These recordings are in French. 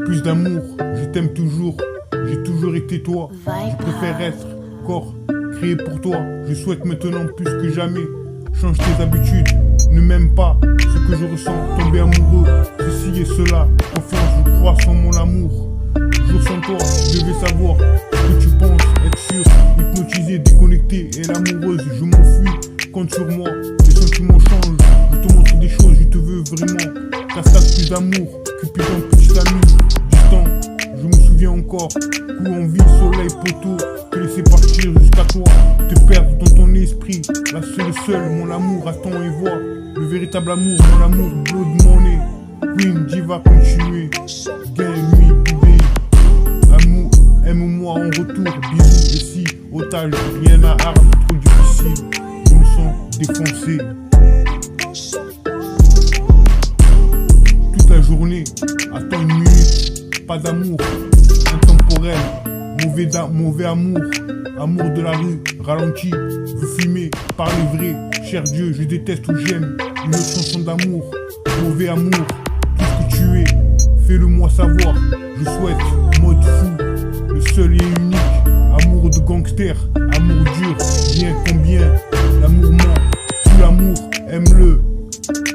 plus d'amour, je t'aime toujours, j'ai toujours été toi. Je préfère être corps créé pour toi. Je souhaite maintenant plus que jamais change tes habitudes, ne m'aime pas ce que je ressens, tomber amoureux, ceci et cela, confiance, je crois sans mon amour. Jour sans toi, je devais savoir ce que tu penses, être sûr, hypnotisé, déconnecté, elle amoureuse, je m'enfuis, compte sur moi, les sentiments changent, je te montre des choses, je te veux vraiment, cascade plus d'amour, Cupidon, petit ami, distant, je me souviens encore, coup en vie, soleil, poteau, te laisser partir jusqu'à toi, te perdre dans ton esprit, la seule, mon amour, attends et vois, le véritable amour, mon amour, blood money, Queen, diva, continuer, gain, nuit, bébé, amour, aime-moi en retour, bisous, ici, otage, rien à arme, trop difficile, je me sens défoncé. Toute la journée, attends une minute, pas d'amour, intemporel, mauvais amour, amour de la rue, ralenti, veux fumer, parler vrai, cher Dieu, je déteste ou j'aime, une autre chanson d'amour, mauvais amour, tout ce que tu es, fais-le-moi savoir, je souhaite, mode fou, le seul et unique, amour de gangster, amour dur, bien combien, l'amour ment, tout l'amour, aime-le,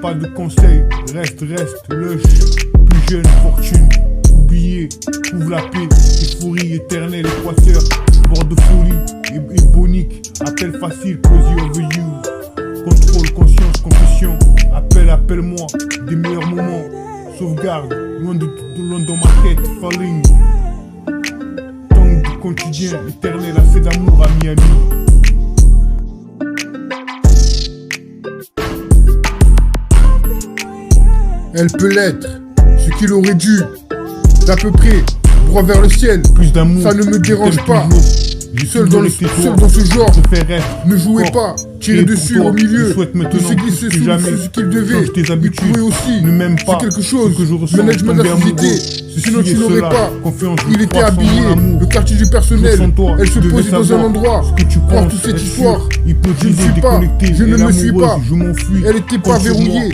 pas de conseils, reste, lush, plus jeune, fortune, oublié, trouve la paix, euphorie éternelle, équateur, bord de folie, et bonique, appel facile, cozy over you, contrôle, conscience, confession, appelle-moi, des meilleurs moments, sauvegarde, loin dans ma tête, falling, tangue du quotidien, éternel, assez d'amour à Miami. Elle peut l'être, ce qu'il aurait dû, d'à peu près, droit vers le ciel, plus d'amour, ça ne me dérange pas. Seul dans ce genre, ne jouez pas, tirez dessus au milieu, il s'est glissé sous ce qu'il devait, il pouvait aussi, c'est quelque chose, management de la société, sinon tu n'aurais pas, il était habillé, le quartier du personnel, elle se posait dans un endroit, pour toute cette histoire, je ne suis pas, je ne me suis pas, elle était pas verrouillée,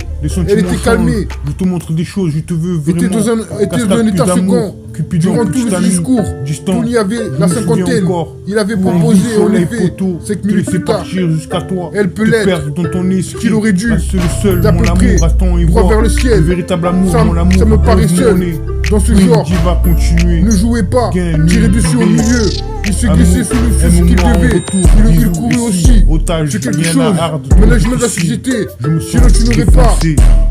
elle était calmée, je te montre des choses, je te veux vraiment, était dans un état second, durant tout le discours, Tony avait la cinquantaine, il avait proposé en effet, 5 minutes plus tard, elle peut l'être, ce qu'il aurait dû, d'à peu près, droit vers le ciel, véritable amour, ça me paraît seul, dans ce genre, ne jouez pas, tirez dessus au milieu, il s'est glissé sous ce qu'il devait, il courait aussi, c'est quelque chose, management de la société, sinon tu n'aurais pas,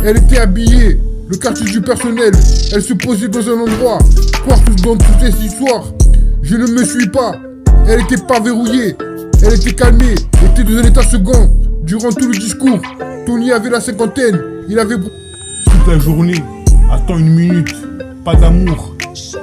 elle était habillée, le quartier du personnel, elle se posait dans un endroit, croire dans toutes ces histoires, je ne me suis pas, elle était pas verrouillée, elle était calmée, était dans un état second, durant tout le discours, Tony avait la cinquantaine, il avait... Toute la journée, attends une minute, pas d'amour,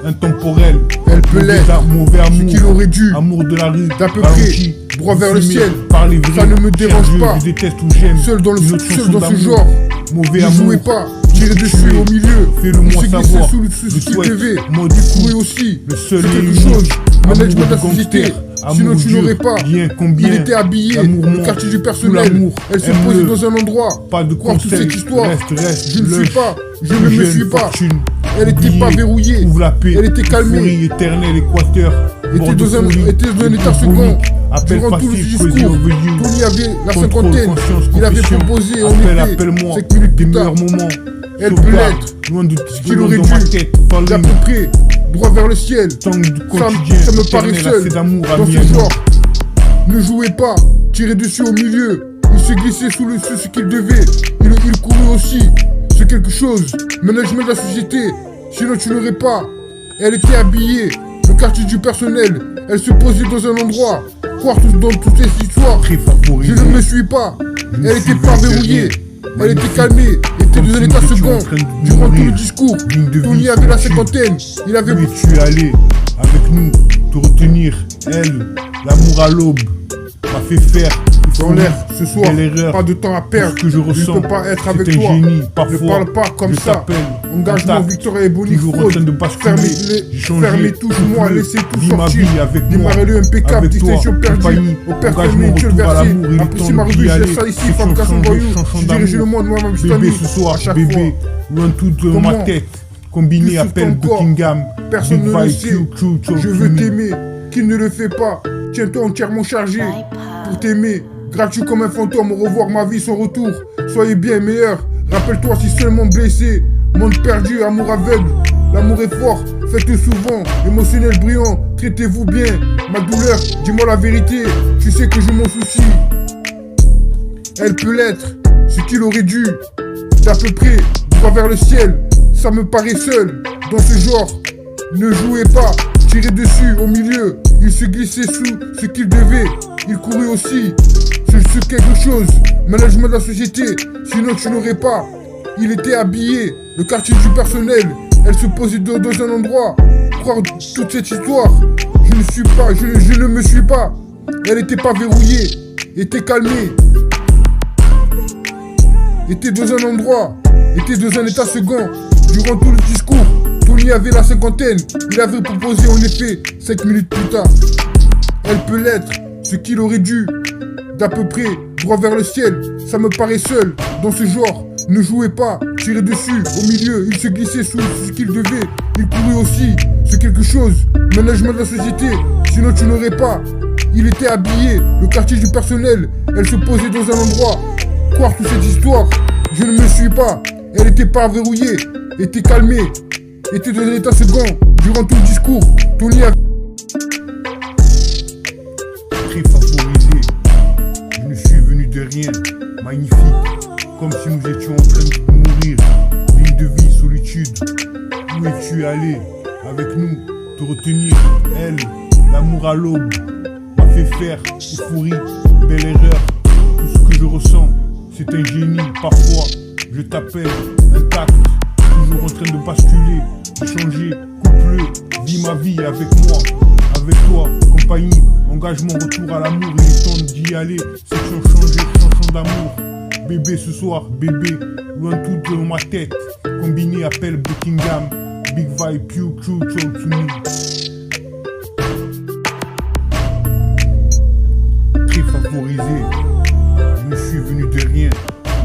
intemporel, elle peut l'être, mauvais amour, ce qu'il aurait dû, amour de la rue, d'à peu près, droit vers le ciel, ça ne me dérange pas, je déteste ou j'aime, seul dans ce genre, mauvais ne amour, jouez pas, tirez dessus au milieu, fais-le-moi savoir, sous ce qu'il devait, il courait aussi, c'est quelque chose, management de la société, sinon tu n'aurais pas, il était habillé, le quartier du personnel, elle se posait dans un endroit, croire toute cette histoire, je ne suis pas, je ne me suis pas, elle était pas verrouillée, elle était calmée, éternel, équateur, était dans un état second, durant tout le discours, Tony avait la cinquantaine, il avait proposé en effet, 5 minutes plus tard, elle peut l'être, ce qu'il aurait dû, d'à peu près, droit vers le ciel, ça me paraît seul, dans ce genre, ne jouez pas, tirez dessus au milieu, il s'est glissé sous ce qu'il devait, il courait aussi, c'est quelque chose, management de la société, sinon tu n'aurais pas, elle était habillée, le quartier du personnel, elle se posait dans un endroit, croire dans toutes ces histoires, je ne me suis pas, elle était pas verrouillée, elle était calmée, était dans un état second, durant tout le discours, Tony avait la cinquantaine, il avait... Oui, tu es allé avec nous, te retenir, elle, l'amour à l'aube, m'a fait faire, dans l'air, ce soir, pas de temps à perdre, que je ressens, ne peux pas être avec toi, ne parle pas comme ça, engagement, Victoria et Bonnie, fermez touche-moi, laissez tout sortir, démarrez-le impeccable, distinction perdue, au personnel, tu le versé, appréciez ma revue, je laisse ça ici, femme casse en voyou, je dirige le monde, moi-même, je t'ennuie, ce soir, bébé, loin tout de ma tête, Combiné appelle Buckingham. Personne ne le sait. Je veux t'aimer. Qui ne le fait pas? Tiens-toi entièrement chargé pour t'aimer. Gratuit comme un fantôme, revoir ma vie sans retour. Soyez bien meilleur. Rappelle-toi si seulement blessé. Monde perdu, amour aveugle. L'amour est fort, faites souvent. Émotionnel brillant, traitez-vous bien. Ma douleur, dis-moi la vérité. Tu sais que je m'en soucie. Elle peut l'être, ce qu'il aurait dû. D'à peu près, droit vers le ciel. Ça me paraît seul, dans ce genre. Ne jouez pas, tirez dessus, au milieu. Il se glissait sous ce qu'il devait. Il courait aussi sur quelque chose. Management de la société, sinon tu n'aurais pas. Il était habillé, le quartier du personnel. Elle se posait dans un endroit. Croire toute cette histoire. Je ne me suis pas. Elle était pas verrouillée, était calmée. Était dans un endroit, était dans un état second. Durant tout le discours, Tony avait la cinquantaine. Il avait proposé en effet 5 minutes plus tard. Elle peut l'être, ce qu'il aurait dû. D'à peu près, droit vers le ciel. Ça me paraît seul, dans ce genre. Ne jouez pas, tirez dessus, au milieu. Il se glissait sous ce qu'il devait. Il courait aussi, c'est quelque chose. Management de la société, sinon tu n'aurais pas. Il était habillé, le quartier du personnel. Elle se posait dans un endroit. Croire toute cette histoire, je ne me suis pas. Elle était pas verrouillée, était calmée, était dans un état second. Durant tout le discours, Tony a très favorisé. Je ne suis venu de rien, magnifique, comme si nous étions en train de mourir. Ligne de vie, solitude. Où es-tu allé avec nous, te retenir? Elle, l'amour à l'aube, m'a fait faire euphorie, belle erreur. Tout ce que je ressens, c'est un génie. Parfois, je t'appelle intact, toujours en train de basculer, changer, couple, vis ma vie avec moi, avec toi, compagnie, engagement, retour à l'amour. Il est temps d'y aller, section changée, chanson d'amour. Bébé ce soir, bébé, loin tout dans ma tête. Combiné appelle Buckingham, Big Vibe, Q, True, Talk to me. Très favorisé, je ne suis venu de rien,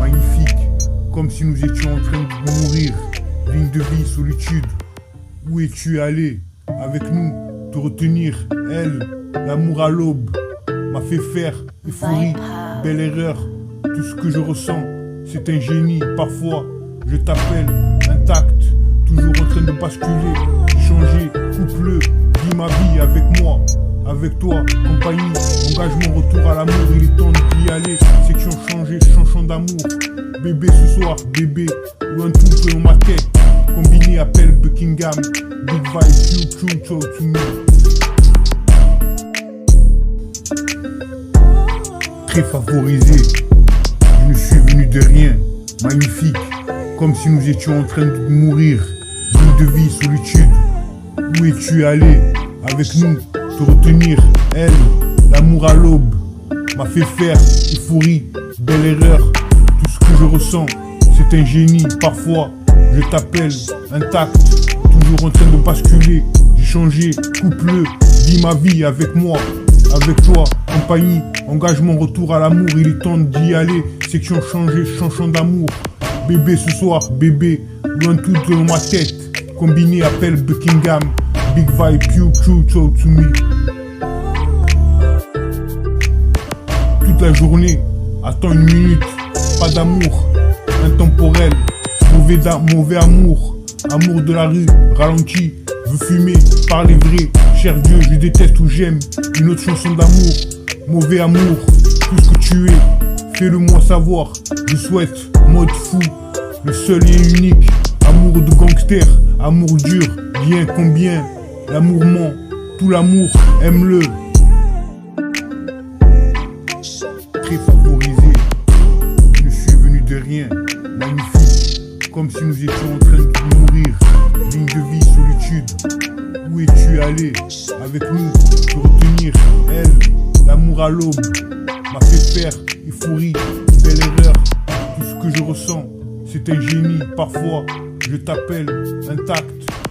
magnifique, comme si nous étions en train de mourir. Ligne de vie, solitude, où es-tu allé avec nous, te retenir? Elle, l'amour à l'aube, m'a fait faire euphorie, belle erreur. Tout ce que je ressens, c'est un génie. Parfois, je t'appelle intact, toujours en train de basculer, changer, couple, vis ma vie avec moi, avec toi, compagnie, engagement, retour à l'amour. Il est temps d'y aller, section changée, chanson d'amour. Bébé ce soir, bébé, loin tout dans ma tête. Combiné appelle Buckingham, Big Vibe, True, Talk to me. Très favorisé. Je ne suis venu de rien, magnifique, comme si nous étions en train de mourir. Ligne de vie, solitude, où es-tu allé avec nous, te retenir? Elle, l'amour à l'aube, m'a fait faire euphorie, belle erreur. Tout ce que je ressens, c'est un génie. Parfois, je t'appelle intact, toujours en train de basculer. J'ai changé, couple, vis ma vie avec moi, avec toi, compagnie, engagement, retour à l'amour. Il est temps d'y aller, section changée, chanson d'amour. Bébé ce soir, bébé, loin tout dans ma tête. Combiné appelle Buckingham, Big Vibe, Q, True, Talk to me. Toute la journée, attends une minute, pas d'amour, intemporel, mauvais amour, amour de la rue, ralenti, veux fumer, parler vrai, cher Dieu, je déteste ou j'aime, une autre chanson d'amour, mauvais amour, tout ce que tu es, fais-le moi savoir, je souhaite, mode fou, le seul et unique, amour de gangster, amour dur, bien combien, l'amour ment, tout l'amour, aime-le. Très favorisé, je suis venu de rien, magnifique, comme si nous étions en train de mourir. Ligne de vie, solitude, où es-tu allé avec nous, te retenir? Elle, l'amour à l'aube, m'a fait faire euphorie, belle erreur. Tout ce que je ressens, c'est un génie. Parfois, je t'appelle intact,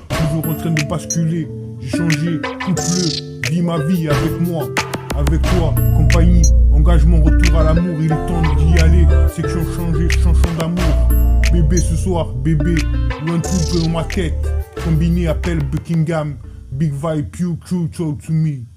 toujours en train de basculer. J'ai changé, couple, vis ma vie avec moi, avec toi, compagnie, engagement, retour à l'amour. Il est temps d'y aller, section changée, chanson d'amour. Bébé ce soir, bébé, loin tout dans ma tête. Combiné appelle Buckingham, Big Vibe, Pew, Crew, talk to me.